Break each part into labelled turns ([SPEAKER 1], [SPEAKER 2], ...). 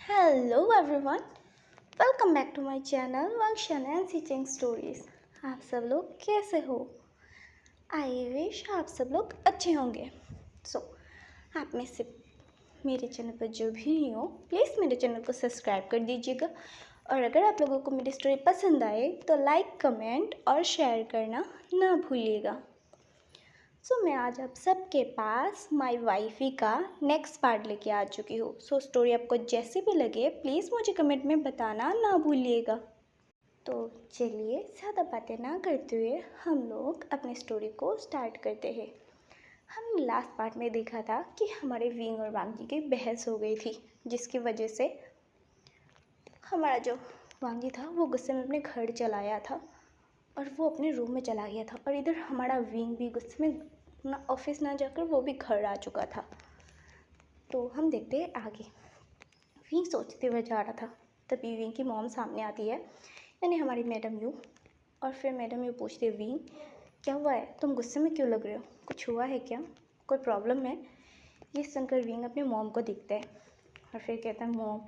[SPEAKER 1] Hello everyone, welcome back to my channel वंशन and teaching stories. आप सब लोग कैसे हो? आई विश आप सब लोग अच्छे होंगे। आप में से मेरे चैनल पर जो भी नहीं हो, प्लीज़ मेरे चैनल को सब्सक्राइब कर दीजिएगा। और अगर आप लोगों को मेरी स्टोरी पसंद आए तो लाइक, कमेंट और शेयर करना ना भूलिएगा। मैं आज आप सबके पास माई वाइफी का नेक्स्ट पार्ट लेके आ चुकी हूँ। स्टोरी आपको जैसी भी लगे प्लीज़ मुझे कमेंट में बताना ना भूलिएगा। तो चलिए ज़्यादा बातें ना करते हुए हम लोग अपनी स्टोरी को स्टार्ट करते हैं। हमने लास्ट पार्ट में देखा था कि हमारे विंग और वांगी की बहस हो गई थी, जिसकी वजह से हमारा जो वांगी था वो गुस्से में अपने घर चला आया था और वो अपने रूम में चला गया था। और इधर हमारा विंग भी गुस्से में ना ऑफिस ना जाकर वो भी घर आ चुका था। तो हम देखते हैं आगे। विंग सोचते हुए जा रहा था, तभी विंग की मॉम सामने आती है, यानी हमारी मैडम यू। और फिर मैडम यू पूछती है, विंग क्या हुआ है, तुम गुस्से में क्यों लग रहे हो, कुछ हुआ है क्या, कोई प्रॉब्लम है? ये सुनकर विंग अपने मॉम को दिखता है और फिर कहता है, मॉम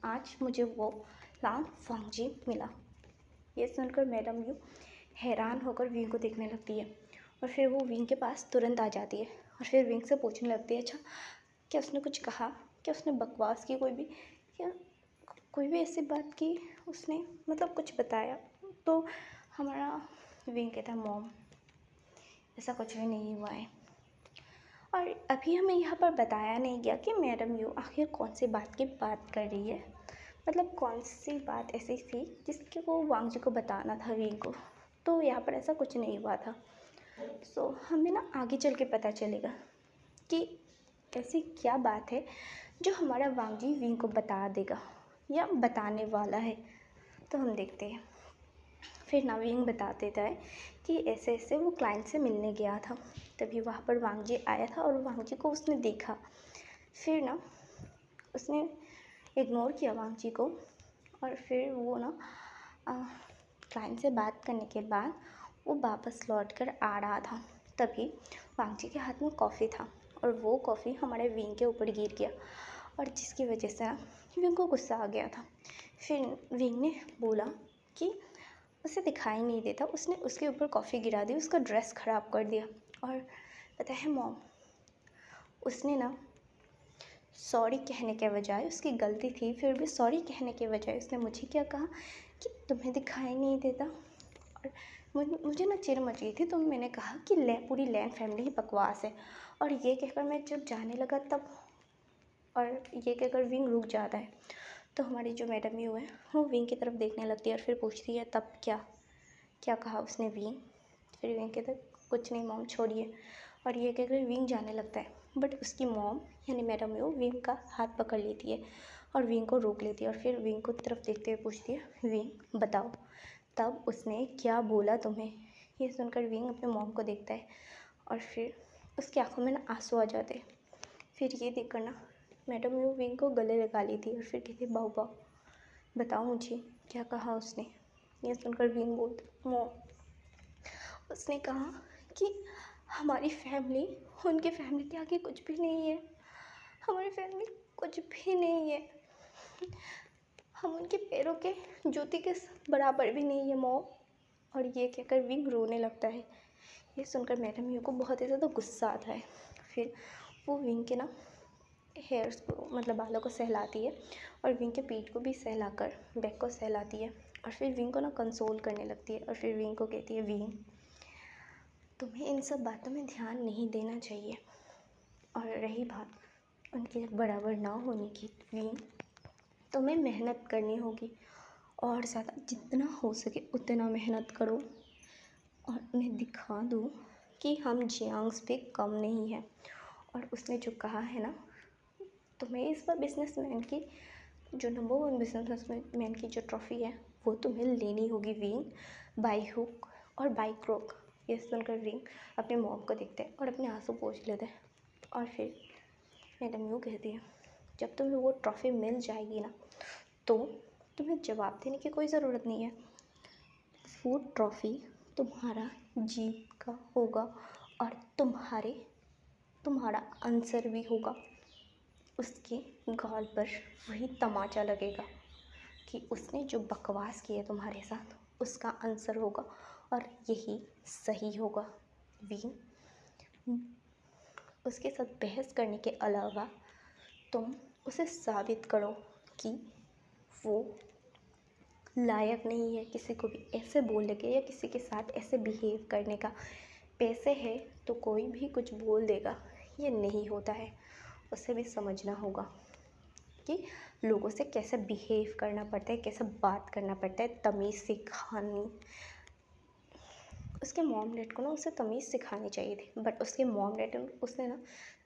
[SPEAKER 1] आज मुझे वो लाल वांगजी मिला। ये सुनकर मैडम यू हैरान होकर विंग को देखने लगती है और फिर वो विंग के पास तुरंत आ जाती है और फिर विंग से पूछने लगती है, अच्छा क्या उसने कुछ कहा, क्या उसने बकवास की कोई भी, क्या कोई भी ऐसी बात की उसने, मतलब कुछ बताया? तो हमारा विंग कहता है, मॉम ऐसा कुछ भी नहीं हुआ है। और अभी हमें यहाँ पर बताया नहीं गया कि मैडम यू आखिर कौन सी बात की बात कर रही है, मतलब कौन सी बात ऐसी थी जिसके वो वांग जी को बताना था विंग को। तो यहाँ पर ऐसा कुछ नहीं हुआ था। हमें ना आगे चल के पता चलेगा कि ऐसी क्या बात है जो हमारा वांग जी विंग को बता देगा या बताने वाला है। तो हम देखते हैं। फिर ना विंग बता देता है कि ऐसे ऐसे वो क्लाइंट से मिलने गया था, तभी वहाँ पर वांग जी आया था और वांग जी को उसने देखा। फिर ना उसने इग्नोर किया वांग जी को और फिर वो ना क्लाइंट से बात करने के बाद वो वापस लौट कर आ रहा था। तभी वांग जी के हाथ में कॉफ़ी था और वो कॉफ़ी हमारे विंग के ऊपर गिर गया और जिसकी वजह से ना विंग को गुस्सा आ गया था। फिर विंग ने बोला कि उसे दिखाई नहीं देता, उसने उसके ऊपर कॉफ़ी गिरा दी, उसका ड्रेस ख़राब कर दिया। और पता है मॉम, उसने ना सॉरी कहने के बजाय, उसकी गलती थी फिर भी सॉरी कहने के बजाय उसने मुझे क्या कहा कि तुम्हें दिखाई नहीं देता। और मुझे ना चिढ़ मच गई थी, तो मैंने कहा कि पूरी लैन फैमिली ही बकवास है। और ये कहकर मैं जब जाने लगा तब, और ये कहकर विंग रुक जाता है। तो हमारी जो मैडम यू है वो विंग की तरफ देखने लगती है और फिर पूछती है, तब क्या क्या कहा उसने विंग? फिर विंग कहता है, कुछ नहीं मॉम छोड़िए। और ये कहकर विंग जाने लगता है, बट उसकी मॉम यानी मैडम यू विंग का हाथ पकड़ लेती है और विंग को रोक लेती है और फिर विंग को तरफ देखते हुए पूछती है, विंग बताओ तब उसने क्या बोला तुम्हें? ये सुनकर विंग अपने मॉम को देखता है और फिर उसकी आंखों में ना आंसू आ जाते हैं। फिर ये देखकर ना मैडम यू विंग को गले लगा ली थी और फिर कहती, बाऊ बाऊ बताओ मुझे क्या कहा उसने? ये सुनकर विंग बोलती, मॉम उसने कहा कि हमारी फैमिली उनकी फैमिली के आगे कुछ भी नहीं है, हमारी फैमिली कुछ भी नहीं है, हम उनके पैरों के जूते के बराबर भी नहीं है मॉम। और ये कहकर विंग रोने लगता है। ये सुनकर मैडम यू को बहुत ही ज़्यादा गुस्सा आता है। फिर वो विंग के ना हेयर्स को, मतलब बालों को सहलाती है और विंग के पीठ को भी सहलाकर बैक को सहलाती है और फिर विंग को ना कंसोल करने लगती है और फिर विंग को कहती है, विंग तुम्हें इन सब बातों में ध्यान नहीं देना चाहिए। और रही बात उनके बराबर ना होने की, विंग तुम्हें मेहनत करनी होगी और ज़्यादा जितना हो सके उतना मेहनत करो और उन्हें दिखा दो कि हम जियांग्स पे कम नहीं हैं। और उसने जो कहा है ना, तुम्हें इस बार बिजनेसमैन की जो नंबर 1 बिजनेसमैन की जो ट्रॉफ़ी है वो तुम्हें लेनी होगी विंग, बाई हुक और बाई क्रोक। ये सुनकर विंग अपने मॉम को देखते हैं और अपने आंसू पोंछ लेते हैं। और फिर मैडम यूँ कहती है, जब तुम्हें वो ट्रॉफ़ी मिल जाएगी ना तो तुम्हें जवाब देने की कोई ज़रूरत नहीं है, वो ट्रॉफ़ी तुम्हारा जीत का होगा और तुम्हारा आंसर भी होगा। उसके गाल पर वही तमाचा लगेगा कि उसने जो बकवास किया तुम्हारे साथ उसका आंसर होगा और यही सही होगा। विंग, उसके साथ बहस करने के अलावा तुम उसे साबित करो कि वो लायक नहीं है किसी को भी ऐसे बोलने के या किसी के साथ ऐसे बिहेव करने का। पैसे है तो कोई भी कुछ बोल देगा, ये नहीं होता है। उसे भी समझना होगा कि लोगों से कैसे बिहेव करना पड़ता है, कैसे बात करना पड़ता है, तमीज़ सिखानी। उसके मॉम डैड को ना उसे तमीज़ सिखानी चाहिए थी, बट उसके मॉम डैड उसने ना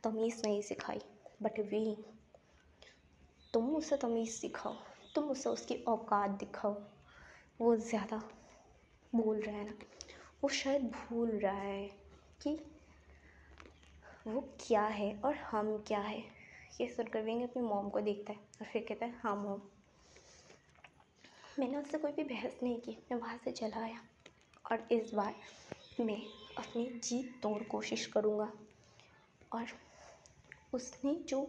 [SPEAKER 1] तमीज़ नहीं सिखाई। बट वी, तुम उसे तमीज़ सिखाओ, तुम उसे उसकी औकात दिखाओ। वो ज़्यादा बोल रहा है ना, वो शायद भूल रहा है कि वो क्या है और हम क्या है। ये सुनकर विंग अपनी मॉम को देखता है और फिर कहता है, हाँ मॉम। मैंने उससे कोई भी बहस नहीं की, मैं वहाँ से चला आया और इस बार मैं अपनी जीत तोड़ कोशिश करूँगा। और उसने जो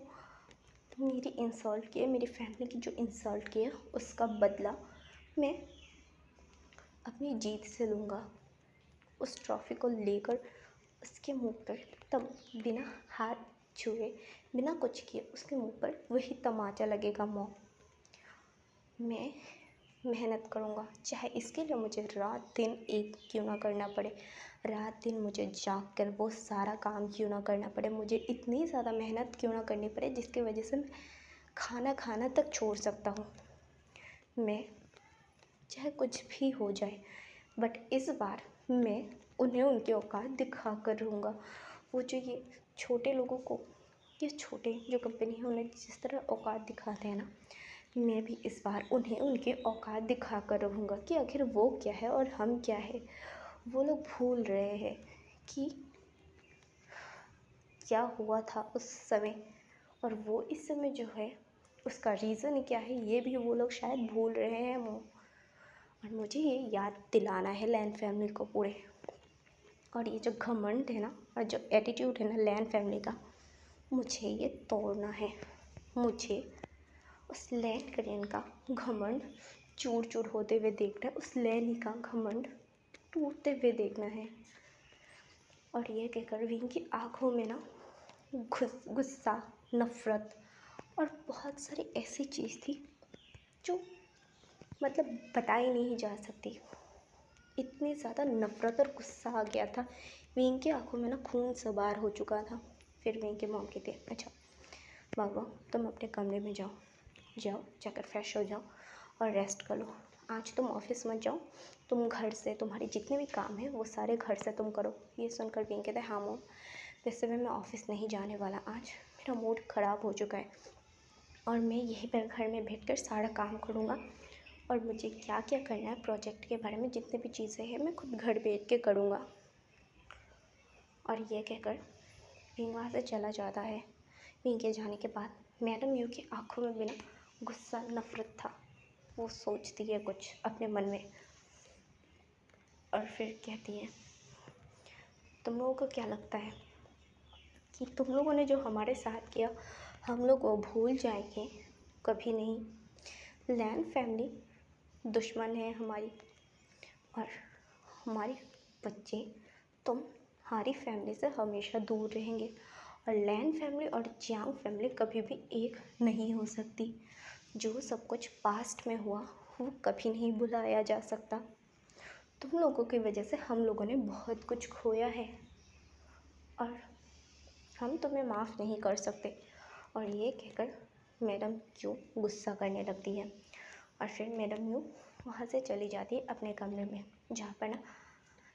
[SPEAKER 1] मेरी इंसल्ट किया, मेरी फैमिली की जो इंसल्ट किया, उसका बदला मैं अपनी जीत से लूँगा। उस ट्रॉफ़ी को लेकर उसके मुंह पर तब बिना हाथ छुए, बिना कुछ किए उसके मुंह पर वही तमाचा लगेगा। मॉम, मैं मेहनत करूँगा, चाहे इसके लिए मुझे रात दिन एक क्यों ना करना पड़े, रात दिन मुझे जाग कर वो सारा काम क्यों ना करना पड़े, मुझे इतनी ज़्यादा मेहनत क्यों ना करनी पड़े जिसकी वजह से मैं खाना खाना तक छोड़ सकता हूँ। मैं चाहे कुछ भी हो जाए, बट इस बार मैं उन्हें उनकी औकात दिखा कर रहूँगा। वो जो ये छोटे लोगों को, ये छोटे जो कंपनी है उन्हें जिस तरह औकात दिखाते हैं ना, मैं भी इस बार उन्हें उनकी औकात दिखा कर रहूँगा कि आखिर वो क्या है और हम क्या है। वो लोग भूल रहे हैं कि क्या हुआ था उस समय, और वो इस समय जो है उसका रीज़न क्या है ये भी वो लोग शायद भूल रहे हैं। और मुझे ये याद दिलाना है लैन फैमिली को पूरे। और ये जो घमंड है ना और जो एटीट्यूड है ना लैन फैमिली का, मुझे ये तोड़ना है। मुझे उस लैन क्रेन का घमंड चूर चूर होते हुए देखना है, उस लैनी का घमंड टूटते हुए देखना है। और ये कहकर विंग की आँखों में ना गुस्सा, नफ़रत और बहुत सारी ऐसी चीज़ थी जो मतलब बताई नहीं जा सकती। इतनी ज़्यादा नफ़रत और गुस्सा आ गया था, विंग की आँखों में ना खून सवार हो चुका था। फिर विंग की मॉम कहती है, अच्छा बाबा तुम अपने कमरे में जाओ, जाकर फ्रेश हो जाओ और रेस्ट कर लो। आज तुम ऑफिस मत जाओ, तुम घर से तुम्हारे जितने भी काम हैं वो सारे घर से तुम करो। ये सुनकर विंग कहता है, हाँ मॉम, वैसे भी मैं ऑफिस नहीं जाने वाला, आज मेरा मूड ख़राब हो चुका है और मैं यहीं पर घर में बैठकर सारा काम करूँगा। और मुझे क्या क्या करना है प्रोजेक्ट के बारे में जितनी भी चीज़ें हैं मैं खुद घर बैठ के करूँगा। और ये कहकर विंग वहाँ से चला जाता है। विंग के जाने के बाद मैडम यू की आंखों में बिना गुस्सा, नफ़रत था। वो सोचती है कुछ अपने मन में और फिर कहती है, तुम लोगों को क्या लगता है कि तुम लोगों ने जो हमारे साथ किया हम लोग वो भूल जाएंगे? कभी नहीं। लैन फैमिली दुश्मन है हमारी और हमारे बच्चे तुम्हारी फैमिली से हमेशा दूर रहेंगे। और लैन फैमिली और जियांग फैमिली कभी भी एक नहीं हो सकती। जो सब कुछ पास्ट में हुआ वो कभी नहीं भुलाया जा सकता। तुम लोगों की वजह से हम लोगों ने बहुत कुछ खोया है और हम तुम्हें माफ़ नहीं कर सकते। और ये कहकर मैडम यू गुस्सा करने लगती है और फिर मैडम यू वहाँ से चली जाती है अपने कमरे में, जहाँ पर ना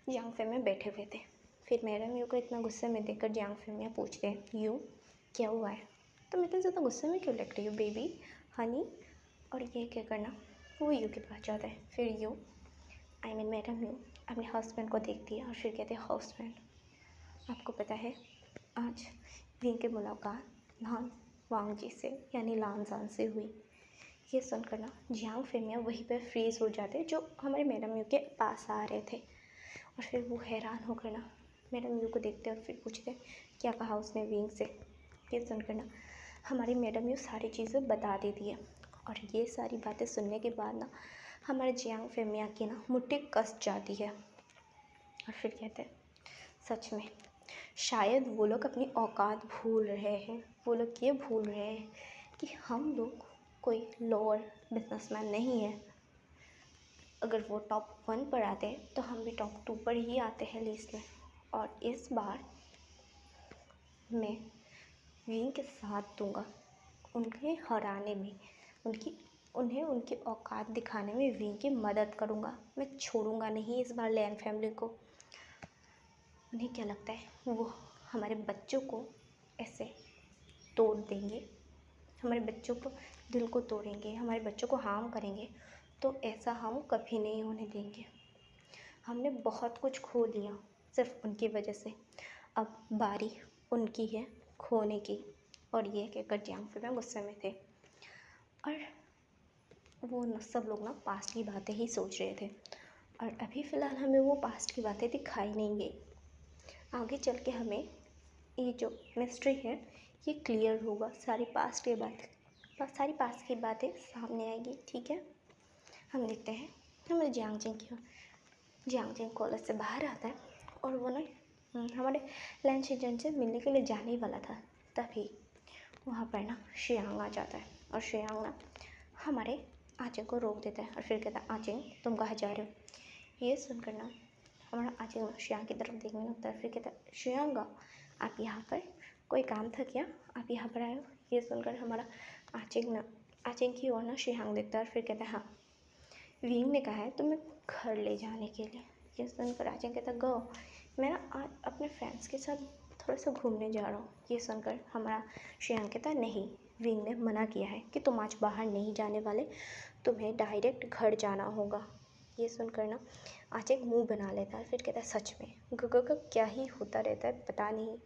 [SPEAKER 1] जियांग फैमिली बैठे हुए थे। फिर मैडम यू को इतना गुस्से में देखकर जियांग फैमिली पूछते हैं, यू क्या हुआ है, तुम इतने ज़्यादा गुस्से में क्यों लग रही हो बेबी, हनी? और ये क्या करना वो यू के पास जाता है। फिर यू मैडम यू अपने हस्बैंड को देखती है और फिर कहते हैं, हस्बैंड आपको पता है आज विंग की मुलाकात लान वांग जी से यानी लानजान से हुई। ये सुनकर ना जियांग फैमिली वहीं पर फ्रीज़ हो जाते जो हमारे मैडम यू के पास आ रहे थे। और फिर वो हैरान होकर ना मैडम यू को देखते और फिर पूछते क्या कहा उसने विंग से। ये सुनकर ना हमारी मैडम ये सारी चीज़ें बता देती है। और ये सारी बातें सुनने के बाद ना हमारे जियांग फेमिया की ना मुट्ठी कस जाती है। और फिर कहते हैं सच में शायद वो लोग अपनी औकात भूल रहे हैं। वो लोग ये भूल रहे हैं कि हम लोग कोई लोअर बिजनेसमैन नहीं है। अगर वो टॉप 1 पर आते हैं तो हम भी टॉप 2 पर ही आते हैं लिस्ट में। और इस बार मैं विंग के साथ दूंगा उन्हें हराने में, उन्हें उनकी औकात दिखाने में विंग की मदद करूंगा। मैं छोड़ूंगा नहीं इस बार लैन फैमिली को। उन्हें क्या लगता है वो हमारे बच्चों को ऐसे तोड़ देंगे, हमारे बच्चों को दिल को तोड़ेंगे, हमारे बच्चों को हार्म करेंगे, तो ऐसा हम कभी नहीं होने देंगे। हमने बहुत कुछ खो लिया सिर्फ उनकी वजह से। अब बारी उनकी है खोने की। और ये कहकर जियांग फेमिया गुस्से में थे। और वो सब लोग ना पास्ट की बातें ही सोच रहे थे। और अभी फ़िलहाल हमें वो पास्ट की बातें दिखाई नहीं गई। आगे चल के हमें ये जो मिस्ट्री है ये क्लियर होगा। सारी पास्ट की बातें सामने आएगी। ठीक है, हम देखते हैं हमारे जियांग जिंग कॉलेज से बाहर आता है और वो ना हमारे लैन शिजन से मिलने के लिए जाने ही वाला था। तभी वहाँ पर ना शियांग आ जाता है और शियांग ना हमारे आचिंग को रोक देता है और फिर कहता है आचिंग तुम कहाँ जा रहे हो। ये सुनकर ना हमारा आचिंग शियांग की तरफ देखने लगता है। फिर कहता है शियांग आप यहाँ पर कोई काम था क्या, आप यहाँ पर आए हो। ये सुनकर हमारा आचिंग की ओर ना शियांग देखता है और फिर कहता है हाँ विंग ने कहा है तुम्हें घर ले जाने के लिए। ये सुनकर आचिंग कहता गो मैं ना आज अपने फ्रेंड्स के साथ थोड़ा सा घूमने जा रहा हूँ। ये सुनकर हमारा शियांग कहता नहीं विंग ने मना किया है कि तुम आज बाहर नहीं जाने वाले, तुम्हें डायरेक्ट घर जाना होगा। ये सुनकर ना आचिंग मुंह बना लेता है। फिर कहता है सच में गग का क्या ही होता रहता है पता नहीं।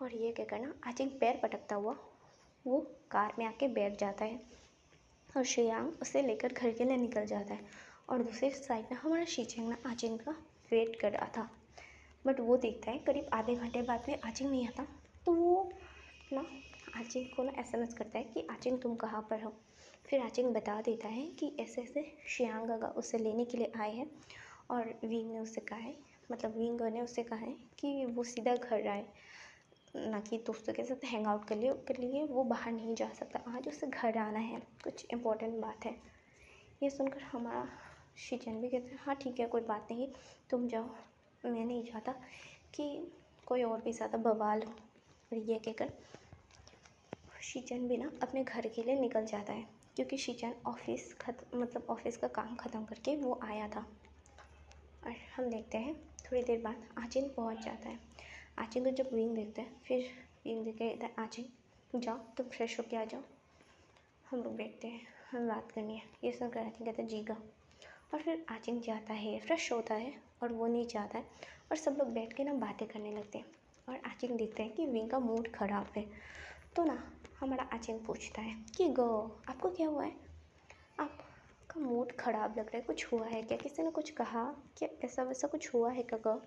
[SPEAKER 1] और ये कहकर ना आचिंग पैर पटकता हुआ वो कार में आके बैठ जाता है और शियांग उसे लेकर घर के लिए निकल जाता है। और दूसरी साइड ना हमारा शीचेंग ना आचिंग का वेट कर रहा था। बट वो देखता है करीब आधे घंटे बाद में आचिंग नहीं आता। तो वो ना आचिंग को ना SMS करता है कि आचिंग तुम कहाँ पर हो। फिर आचिंग बता देता है कि ऐसे ऐसे शियांग गागा उसे लेने के लिए आए हैं और विंग ने उससे कहा है, मतलब विंग ने उससे कहा है कि वो सीधा घर आए, ना कि दोस्तों के साथ हैंग आउट कर लिए वो बाहर नहीं जा सकता, आज उसे घर आना है, कुछ इम्पोर्टेंट बात है। ये सुनकर हमारा शीचन भी कहते हैं हाँ ठीक है कोई बात नहीं तुम जाओ, मैं नहीं चाहता कि कोई और भी ज़्यादा बवाल हो। और ये कहकर शीचन भी ना अपने घर के लिए निकल जाता है क्योंकि शीचन ऑफिस का काम ख़त्म करके वो आया था। और हम देखते हैं थोड़ी देर बाद आचिंग पहुंच जाता है। आचिंग को जब विंग देखता है फिर विंग देख के कहता है आचिंग जाओ तुम फ्रेश होके आ जाओ, हम लोग बैठते हैं, हमें बात करनी है। ये सुनकर आचिंग कहता है जीगा। और फिर आचिंग जाता है फ्रेश होता है और वो नीचे आता है और सब लोग बैठ के ना बातें करने लगते हैं। और आचिंग देखते हैं कि विंग का मूड ख़राब है। तो ना हमारा आचिंग पूछता है कि गो आपको क्या हुआ है, आपका मूड ख़राब लग रहा है, कुछ हुआ है क्या, किसी ने कुछ कहा क्या, ऐसा वैसा कुछ हुआ है क्या गो।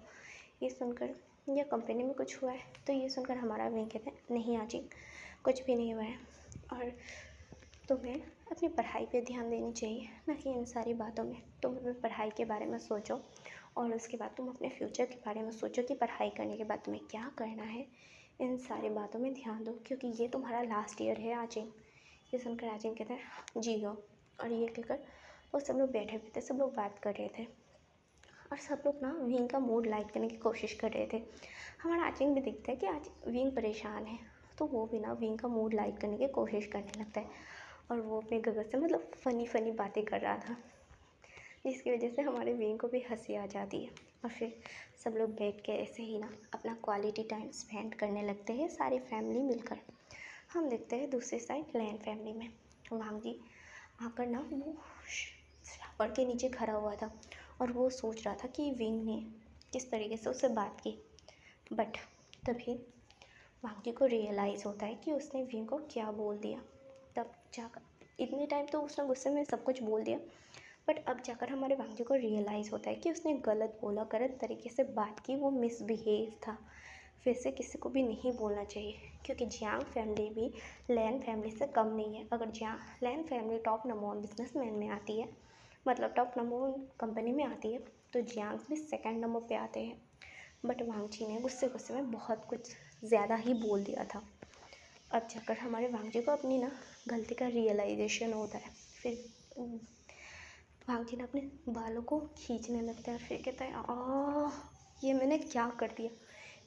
[SPEAKER 1] ये सुनकर या कंपनी में कुछ हुआ है। तो ये सुनकर हमारा विंग कहता है नहीं आचिंग कुछ भी नहीं हुआ है और तुम्हें अपनी पढ़ाई पे ध्यान देनी चाहिए ना कि इन सारी बातों में। तुम अपनी पढ़ाई के बारे में सोचो और उसके बाद तुम अपने फ्यूचर के बारे में सोचो कि पढ़ाई करने के बाद तुम्हें क्या करना है। इन सारी बातों में ध्यान दो क्योंकि ये तुम्हारा लास्ट ईयर है आचिंग। ये सुनकर आचिंग कहते हैं जी हो। और ये कहकर वो सब लोग बैठे हुए थे, सब लोग बात कर रहे थे और सब लोग ना विंग का मूड लाइट करने की कोशिश कर रहे थे। हमारा आचिंग भी दिखता है कि आज विंग परेशान है तो वो भी ना विंग का मूड लाइट करने की कोशिश करने लगता है और वो अपने गगन से मतलब फ़नी बातें कर रहा था जिसकी वजह से हमारे विंग को भी हंसी आ जाती है। और फिर सब लोग बैठ के ऐसे ही ना अपना क्वालिटी टाइम स्पेंड करने लगते हैं सारी फैमिली मिलकर। हम देखते हैं दूसरी साइड लैन फैमिली में वांग जी आकर ना वो शावर के नीचे खड़ा हुआ था और वो सोच रहा था कि विंग ने किस तरीके से उससे बात की। बट तभी वांग जी को रियलाइज़ होता है कि उसने विंग को क्या बोल दिया। तब जाकर इतने टाइम तो उसने गुस्से में सब कुछ बोल दिया बट अब जाकर हमारे वांग जी को रियलाइज़ होता है कि उसने गलत बोला, गलत तरीके से बात की, वो मिसबिहेव था। वैसे किसी को भी नहीं बोलना चाहिए, क्योंकि जियांग फैमिली भी लैन फैमिली से कम नहीं है। अगर Jiang Lan family top number one businessman में आती है, मतलब टॉप नंबर वन कंपनी में आती है, तो जियांग भी सेकंड नंबर पे आते हैं। बट वांगजी ने गुस्से गुस्से में बहुत कुछ ज़्यादा ही बोल दिया था। अब जाकर हमारे वांगजी को अपनी ना गलती का रियलाइजेशन होता है। फिर वांगजी ने अपने बालों को खींचने लगता है और फिर कहता है, ये मैंने क्या कर दिया।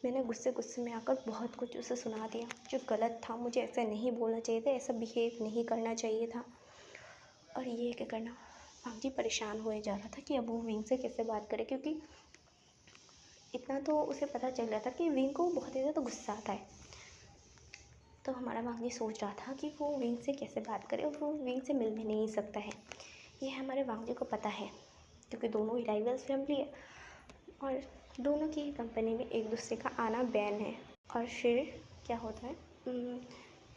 [SPEAKER 1] मैंने गुस्से गुस्से में आकर बहुत कुछ उसे सुना दिया जो गलत था। मुझे ऐसा नहीं बोलना चाहिए था, ऐसा बिहेव नहीं करना चाहिए था। और ये क्या करना, वांगजी परेशान हुए जा रहा था कि अब वो विंग से कैसे बात करे, क्योंकि इतना तो उसे पता चल रहा था कि विंग को बहुत ही ज़्यादा गुस्सा आता है। तो हमारा वांगजी सोच रहा था कि वो विंग से कैसे बात करे, और वो विंग से मिल भी नहीं सकता है। ये हमारे वांगजी को पता है, क्योंकि दोनों ही राइवल्स फैमिली है और दोनों की कंपनी में एक दूसरे का आना बैन है। और फिर क्या होता है,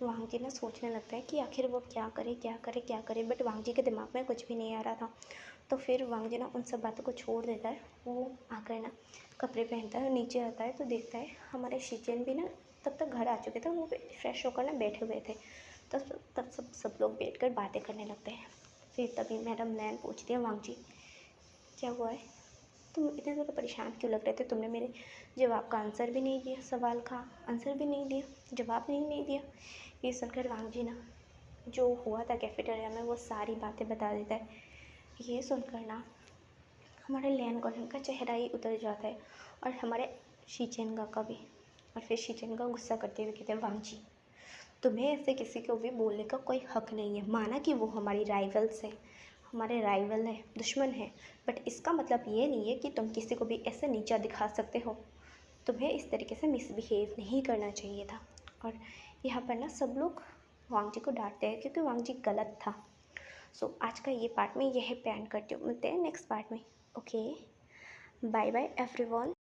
[SPEAKER 1] वांगजी ना सोचने लगता है कि आखिर वो क्या करे क्या करे क्या करे, बट वांगजी के दिमाग में कुछ भी नहीं आ रहा था। तो फिर वांगजी ना उन सब बातों को छोड़ देता है। वो आकर ना कपड़े पहनता है और नीचे आता है तो देखता है हमारे शीचेन भी ना तब तक घर आ चुके थे। वो फ्रेश होकर ना बैठे हुए थे। तब सब लोग बैठकर बातें करने लगते हैं। फिर तभी मैडम लैन पूछती है, वांगजी क्या हुआ है, तुम इतने ज़्यादा परेशान क्यों लग रहे थे, तुमने मेरे जवाब का आंसर भी नहीं दिया, सवाल का आंसर भी नहीं दिया, जवाब नहीं दिया। ये सुनकर वांगजी ना जो हुआ था कैफेटेरिया में वो सारी बातें बता देता है। ये सुनकर ना हमारे लैन गॉर्डन का चेहरा ही उतर जाता है और हमारे शीचेंगा का भी। और फिर शीचेंगा गुस्सा करते हुए कहते हैं, वांगजी तुम्हें ऐसे किसी को भी बोलने का कोई हक नहीं है। माना कि वो हमारी राइवल्स है, हमारे राइवल है, दुश्मन है, बट इसका मतलब ये नहीं है कि तुम किसी को भी ऐसे नीचा दिखा सकते हो। तुम्हें इस तरीके से मिसबिहेव नहीं करना चाहिए था। और यहाँ पर ना सब लोग वांगजी को डांटते हैं क्योंकि वांगजी गलत था। सो आज का ये पार्ट में यह पे एंड करती हूँ। मिलते हैं नेक्स्ट पार्ट में। Okay, bye bye everyone.